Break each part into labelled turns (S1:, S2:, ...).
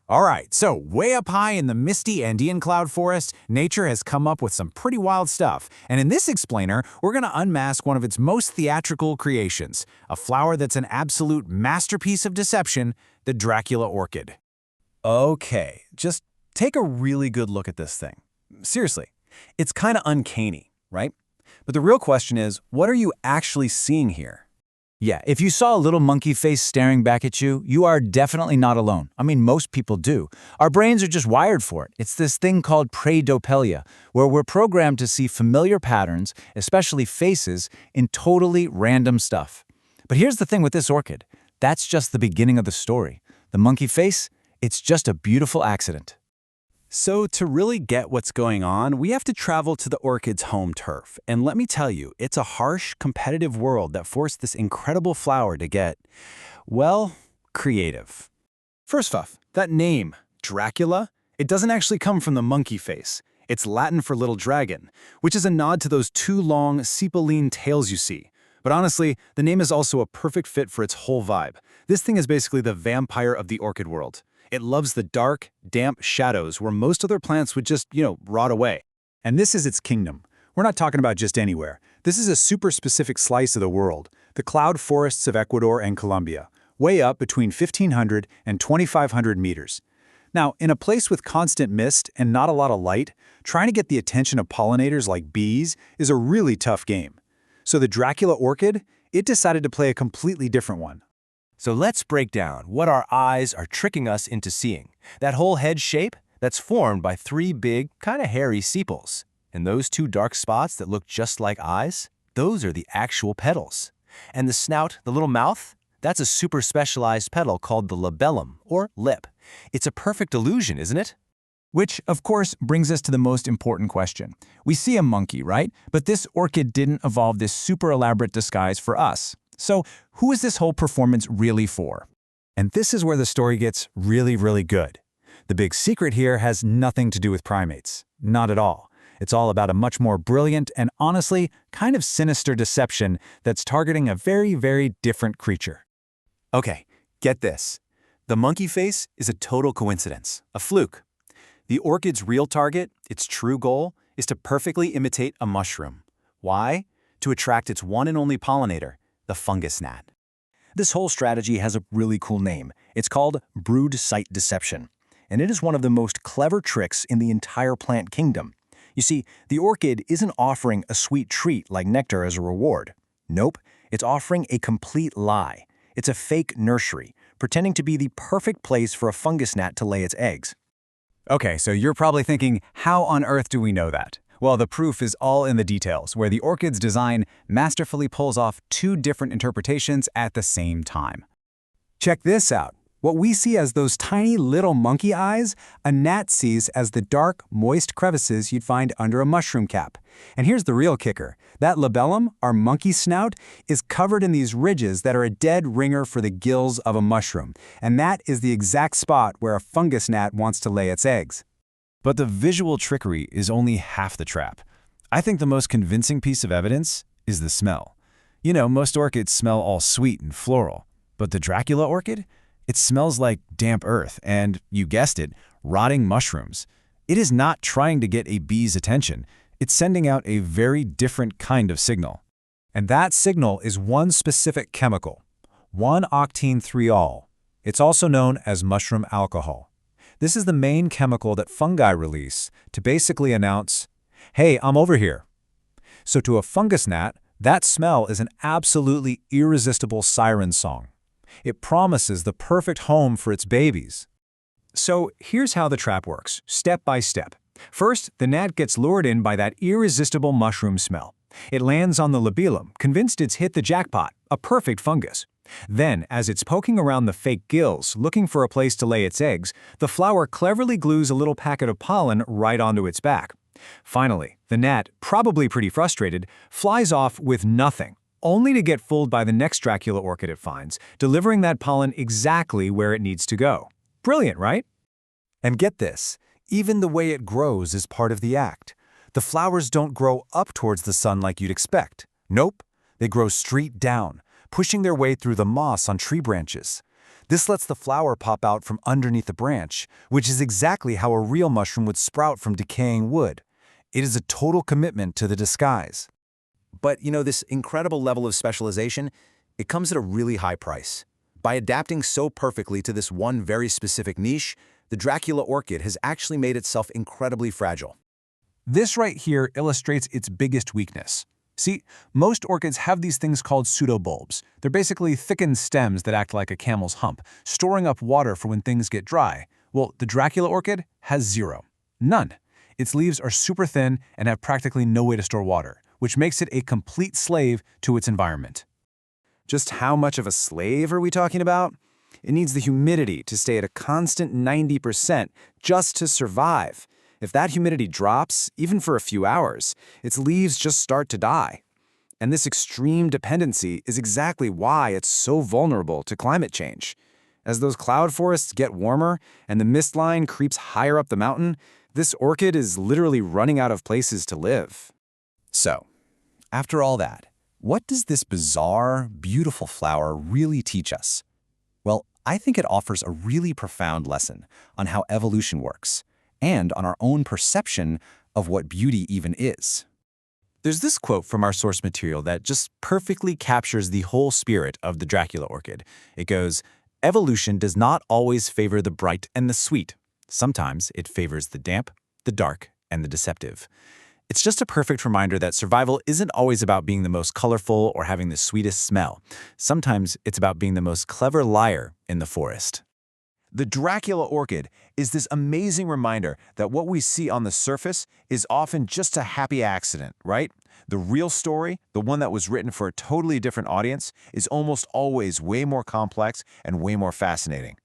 S1: All right, so way up high in the misty Andean cloud forest, nature has come up with some pretty wild stuff. And in this explainer, we're going to unmask one of its most theatrical creations, a flower that's an absolute masterpiece of deception, the Dracula orchid.
S2: Okay, just take a really good look at this thing. Seriously, it's kind of uncanny, right? But the real question is, what are you actually seeing here?
S1: Yeah, if you saw a little monkey face staring back at you, you are definitely not alone. I mean, most people do. Our brains are just wired for it. It's this thing called pareidolia, where we're programmed to see familiar patterns, especially faces, in totally random stuff. But here's the thing with this orchid. That's just the beginning of the story. The monkey face, it's just a beautiful accident.
S2: So to really get what's going on, we have to travel to the orchid's home turf. And let me tell you, it's a harsh, competitive world that forced this incredible flower to get, well, creative. First off, that name, Dracula, it doesn't actually come from the monkey face. It's Latin for little dragon, which is a nod to those two long, sepaline tails you see. But honestly, the name is also a perfect fit for its whole vibe. This thing is basically the vampire of the orchid world. It loves the dark, damp shadows where most other plants would just, rot away.
S1: And this is its kingdom. We're not talking about just anywhere. This is a super specific slice of the world, the cloud forests of Ecuador and Colombia, way up between 1,500 and 2,500 meters. Now, in a place with constant mist and not a lot of light, trying to get the attention of pollinators like bees is a really tough game. So the Dracula orchid, it decided to play a completely different one.
S3: So let's break down what our eyes are tricking us into seeing. That whole head shape, that's formed by three big, kind of hairy sepals. And those two dark spots that look just like eyes, those are the actual petals. And the snout, the little mouth, that's a super specialized petal called the labellum, or lip. It's a perfect illusion, isn't it?
S1: Which, of course, brings us to the most important question. We see a monkey, right? But this orchid didn't evolve this super elaborate disguise for us. So, who is this whole performance really for? And this is where the story gets really, really good. The big secret here has nothing to do with primates. Not at all. It's all about a much more brilliant and honestly kind of sinister deception that's targeting a very, very different creature.
S2: Okay, get this. The monkey face is a total coincidence, a fluke. The orchid's real target, its true goal, is to perfectly imitate a mushroom. Why? To attract its one and only pollinator, the fungus gnat.
S3: This whole strategy has a really cool name. It's called brood site deception, and it is one of the most clever tricks in the entire plant kingdom. You see, the orchid isn't offering a sweet treat like nectar as a reward. Nope, it's offering a complete lie. It's a fake nursery, pretending to be the perfect place for a fungus gnat to lay its eggs.
S1: Okay, so you're probably thinking, how on earth do we know that? Well, the proof is all in the details, where the orchid's design masterfully pulls off two different interpretations at the same time. Check this out. What we see as those tiny little monkey eyes, a gnat sees as the dark, moist crevices you'd find under a mushroom cap. And here's the real kicker. That labellum, our monkey snout, is covered in these ridges that are a dead ringer for the gills of a mushroom. And that is the exact spot where a fungus gnat wants to lay its eggs.
S2: But the visual trickery is only half the trap. I think the most convincing piece of evidence is the smell. Most orchids smell all sweet and floral, but the Dracula orchid? It smells like damp earth and, you guessed it, rotting mushrooms. It is not trying to get a bee's attention. It's sending out a very different kind of signal.
S1: And that signal is one specific chemical, 1-octene-3-ol. It's also known as mushroom alcohol. This is the main chemical that fungi release to basically announce, hey, I'm over here. So to a fungus gnat, that smell is an absolutely irresistible siren song. It promises the perfect home for its babies. So here's how the trap works, step by step. First, the gnat gets lured in by that irresistible mushroom smell. It lands on the labellum, convinced it's hit the jackpot, a perfect fungus. Then, as it's poking around the fake gills, looking for a place to lay its eggs, the flower cleverly glues a little packet of pollen right onto its back. Finally, the gnat, probably pretty frustrated, flies off with nothing, only to get fooled by the next Dracula orchid it finds, delivering that pollen exactly where it needs to go. Brilliant, right?
S2: And get this, even the way it grows is part of the act. The flowers don't grow up towards the sun like you'd expect. Nope, they grow straight down, pushing their way through the moss on tree branches.
S1: This lets the flower pop out from underneath the branch, which is exactly how a real mushroom would sprout from decaying wood. It is a total commitment to the disguise.
S3: But, this incredible level of specialization, it comes at a really high price. By adapting so perfectly to this one very specific niche, the Dracula orchid has actually made itself incredibly fragile.
S1: This right here illustrates its biggest weakness. See, most orchids have these things called pseudobulbs. They're basically thickened stems that act like a camel's hump, storing up water for when things get dry. Well, the Dracula orchid has zero. None. Its leaves are super thin and have practically no way to store water, which makes it a complete slave to its environment.
S3: Just how much of a slave are we talking about? It needs the humidity to stay at a constant 90% just to survive. If that humidity drops, even for a few hours, its leaves just start to die. And this extreme dependency is exactly why it's so vulnerable to climate change. As those cloud forests get warmer and the mist line creeps higher up the mountain, this orchid is literally running out of places to live. So, after all that, what does this bizarre, beautiful flower really teach us? Well, I think it offers a really profound lesson on how evolution works, and on our own perception of what beauty even is. There's this quote from our source material that just perfectly captures the whole spirit of the Dracula orchid. It goes, "Evolution does not always favor the bright and the sweet. Sometimes it favors the damp, the dark, and the deceptive." It's just a perfect reminder that survival isn't always about being the most colorful or having the sweetest smell. Sometimes it's about being the most clever liar in the forest. The Dracula orchid is this amazing reminder that what we see on the surface is often just a happy accident, right? The real story, the one that was written for a totally different audience, is almost always way more complex and way more fascinating.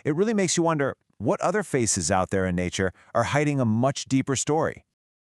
S3: It really makes you wonder, what other faces out there in nature are hiding a much deeper story?